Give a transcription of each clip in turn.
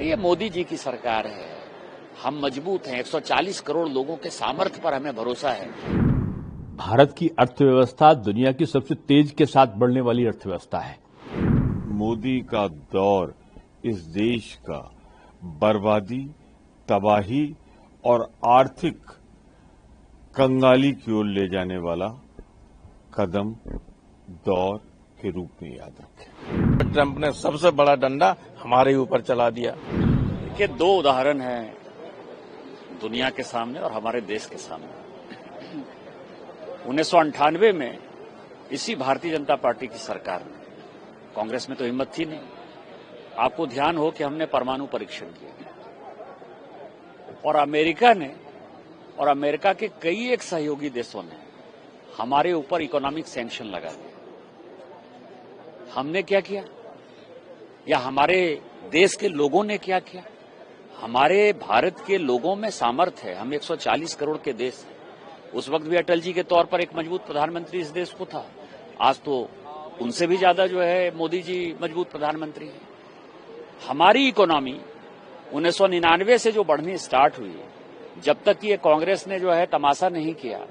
ये मोदी जी की सरकार है, हम मजबूत हैं। 140 करोड़ लोगों के सामर्थ्य पर हमें भरोसा है। भारत की अर्थव्यवस्था दुनिया की सबसे तेज के साथ बढ़ने वाली अर्थव्यवस्था है। मोदी का दौर इस देश का बर्बादी, तबाही और आर्थिक कंगाली की ओर ले जाने वाला कदम दौर के रूप में याद रखें। ट्रंप ने सबसे बड़ा डंडा हमारे ऊपर चला दिया। देखिए, दो उदाहरण हैं दुनिया के सामने और हमारे देश के सामने। 1998 में इसी भारतीय जनता पार्टी की सरकार में, कांग्रेस में तो हिम्मत थी नहीं, आपको ध्यान हो कि हमने परमाणु परीक्षण किया और अमेरिका ने और अमेरिका के कई एक सहयोगी देशों ने हमारे ऊपर इकोनॉमिक सैंक्शन लगा दिए। हमने क्या किया या हमारे देश के लोगों ने क्या किया? हमारे भारत के लोगों में सामर्थ्य है। हम 140 करोड़ के देश हैं। उस वक्त भी अटल जी के तौर पर एक मजबूत प्रधानमंत्री इस देश को था। आज तो उनसे भी ज्यादा जो है मोदी जी मजबूत प्रधानमंत्री हैं। हमारी इकोनॉमी 1999 से जो बढ़नी स्टार्ट हुई, जब तक ये कांग्रेस ने जो है तमाशा नहीं किया,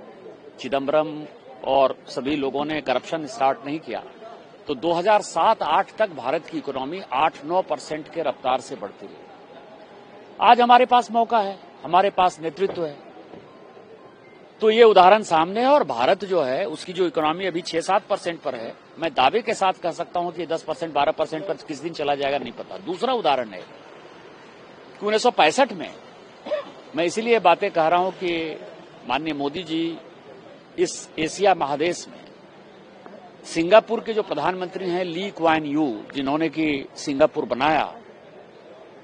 चिदम्बरम और सभी लोगों ने करप्शन स्टार्ट नहीं किया, तो 2007-8 तक भारत की इकोनॉमी 8-9% के रफ्तार से बढ़ती रही। आज हमारे पास मौका है, हमारे पास नेतृत्व है, तो ये उदाहरण सामने है। और भारत जो है उसकी जो इकोनॉमी अभी 6-7% पर है, मैं दावे के साथ कह सकता हूं कि 10%, 12% पर किस दिन चला जाएगा नहीं पता। दूसरा उदाहरण है कि 1965 में, मैं इसीलिए बातें कह रहा हूं कि माननीय मोदी जी इस एशिया महादेश में सिंगापुर के जो प्रधानमंत्री हैं ली क्वान यू, जिन्होंने कि सिंगापुर बनाया,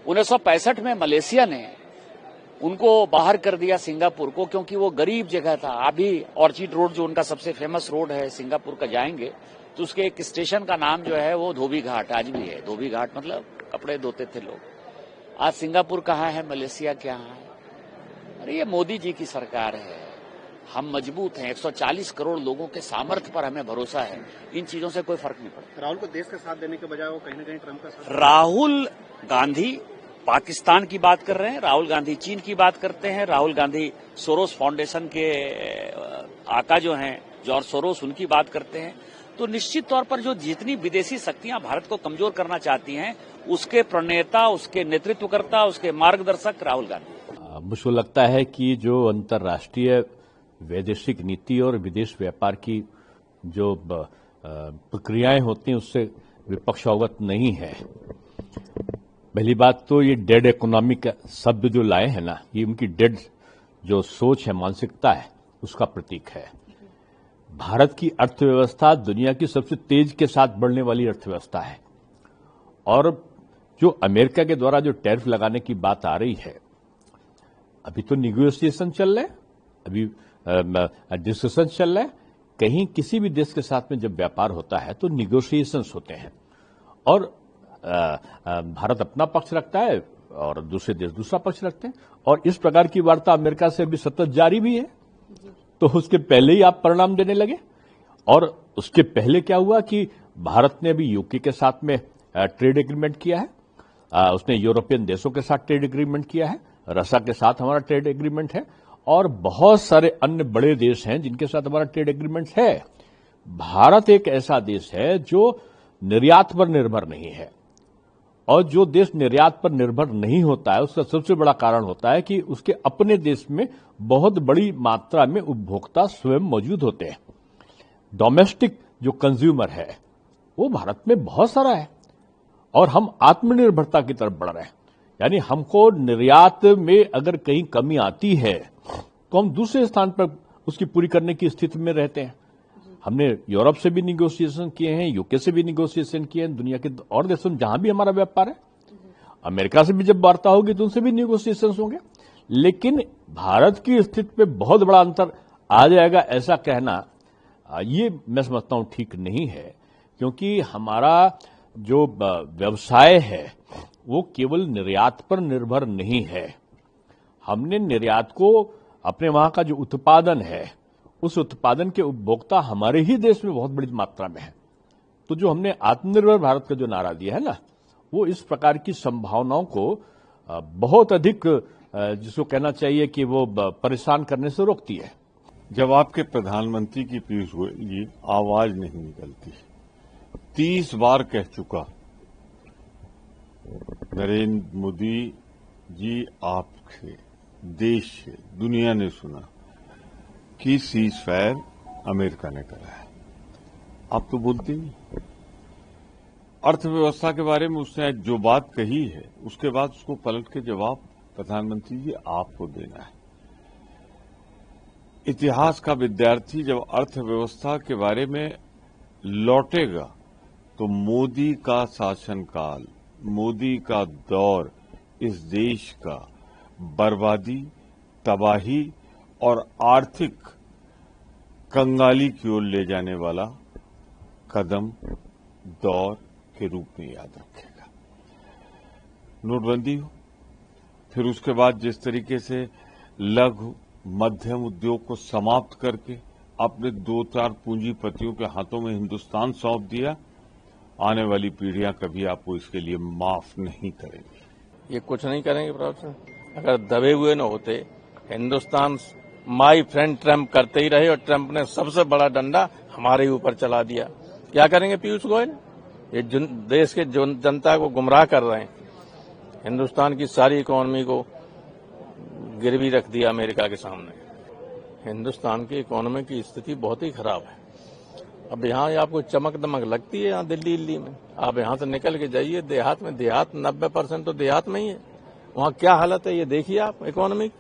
1965 में मलेशिया ने उनको बाहर कर दिया सिंगापुर को, क्योंकि वो गरीब जगह था। अभी ऑर्चिड रोड जो उनका सबसे फेमस रोड है सिंगापुर का, जाएंगे तो उसके एक स्टेशन का नाम जो है वो धोबी घाट आज भी है। धोबी घाट मतलब कपड़े धोते थे लोग। आज सिंगापुर कहाँ है, मलेशिया क्या है? अरे ये मोदी जी की सरकार है, हम मजबूत हैं। 140 करोड़ लोगों के सामर्थ्य पर हमें भरोसा है। इन चीजों से कोई फर्क नहीं पड़ता। राहुल को देश का साथ देने के बजाय वो कहीं न कहीं ट्रंप का साथ। राहुल गांधी पाकिस्तान की बात कर रहे हैं, राहुल गांधी चीन की बात करते हैं, राहुल गांधी सोरोस फाउंडेशन के आका जो हैं जॉर्ज सोरोस, उनकी बात करते हैं। तो निश्चित तौर पर जो जितनी विदेशी शक्तियां भारत को कमजोर करना चाहती हैं, उसके प्रणेता, उसके नेतृत्वकर्ता, उसके मार्गदर्शक राहुल गांधी। मुझको लगता है कि जो अंतर्राष्ट्रीय वैदेशिक नीति और विदेश व्यापार की जो प्रक्रियाएं होती हैं उससे विपक्ष अवगत नहीं है। पहली बात तो ये डेड इकोनॉमी का शब्द जो लाए हैं ना, ये उनकी डेड जो सोच है, मानसिकता है, उसका प्रतीक है। भारत की अर्थव्यवस्था दुनिया की सबसे तेज के साथ बढ़ने वाली अर्थव्यवस्था है और जो अमेरिका के द्वारा जो टैरिफ लगाने की बात आ रही है, अभी तो निगोशिएशन चल रहे हैं, अभी डिस्कशन चल रहा है। कहीं किसी भी देश के साथ में जब व्यापार होता है तो निगोशिएशंस होते हैं और भारत अपना पक्ष रखता है और दूसरे देश दूसरा पक्ष रखते हैं और इस प्रकार की वार्ता अमेरिका से अभी सतत जारी भी है। तो उसके पहले ही आप परिणाम देने लगे। और उसके पहले क्या हुआ कि भारत ने अभी यूके के साथ में ट्रेड एग्रीमेंट किया है, उसने यूरोपियन देशों के साथ ट्रेड एग्रीमेंट किया है, रशिया के साथ हमारा ट्रेड एग्रीमेंट है और बहुत सारे अन्य बड़े देश हैं जिनके साथ हमारा ट्रेड एग्रीमेंट है। भारत एक ऐसा देश है जो निर्यात पर निर्भर नहीं है और जो देश निर्यात पर निर्भर नहीं होता है उसका सबसे बड़ा कारण होता है कि उसके अपने देश में बहुत बड़ी मात्रा में उपभोक्ता स्वयं मौजूद होते हैं। डोमेस्टिक जो कंज्यूमर है वो भारत में बहुत सारा है और हम आत्मनिर्भरता की तरफ बढ़ रहे हैं। यानी हमको निर्यात में अगर कहीं कमी आती है तो हम दूसरे स्थान पर उसकी पूरी करने की स्थिति में रहते हैं। हमने यूरोप से भी निगोशिएशन किए हैं, यूके से भी निगोशिएशन किए हैं, दुनिया के और देशों में जहां भी हमारा व्यापार है। अमेरिका से भी जब वार्ता होगी तो उनसे भी निगोशिएशन होंगे। लेकिन भारत की स्थिति पे बहुत बड़ा अंतर आ जाएगा ऐसा कहना, ये मैं समझता हूं ठीक नहीं है, क्योंकि हमारा जो व्यवसाय है वो केवल निर्यात पर निर्भर नहीं है। हमने निर्यात को अपने वहां का जो उत्पादन है उस उत्पादन के उपभोक्ता हमारे ही देश में बहुत बड़ी मात्रा में है। तो जो हमने आत्मनिर्भर भारत का जो नारा दिया है ना, वो इस प्रकार की संभावनाओं को बहुत अधिक जिसको कहना चाहिए कि वो परेशान करने से रोकती है। जब आपके प्रधानमंत्री की पीयूष गोयल जी आवाज नहीं निकलती, 30 बार कह चुका नरेंद्र मोदी जी आपसे, देश से, दुनिया ने सुना कि सीज फायर अमेरिका ने करा है, आप तो बोलते नहीं। अर्थव्यवस्था के बारे में उसने जो बात कही है उसके बाद उसको पलट के जवाब प्रधानमंत्री जी आपको देना है। इतिहास का विद्यार्थी जब अर्थव्यवस्था के बारे में लौटेगा तो मोदी का शासनकाल, मोदी का दौर इस देश का बर्बादी, तबाही और आर्थिक कंगाली की ओर ले जाने वाला कदम, दौर के रूप में याद रखेगा। नोटबंदी हो, फिर उसके बाद जिस तरीके से लघु मध्यम उद्योग को समाप्त करके अपने 2-4 पूंजीपतियों के हाथों में हिंदुस्तान सौंप दिया, आने वाली पीढ़ियां कभी आपको इसके लिए माफ नहीं करेंगी। ये कुछ नहीं करेंगे प्रॉफेसर, अगर दबे हुए न होते, हिंदुस्तान माई फ्रेंड ट्रम्प करते ही रहे और ट्रम्प ने सबसे बड़ा डंडा हमारे ऊपर चला दिया। क्या करेंगे पीयूष गोयल? ये देश के जनता को गुमराह कर रहे हैं, हिंदुस्तान की सारी इकोनॉमी को गिरवी रख दिया अमेरिका के सामने। हिंदुस्तान की इकोनॉमी की स्थिति बहुत ही खराब है। अब यहाँ आपको चमक दमक लगती है यहाँ दिल्ली में, आप यहाँ से निकल के जाइए देहात में, देहात 90% तो देहात में ही है। वहाँ क्या हालत है ये देखिए आप इकोनॉमी की।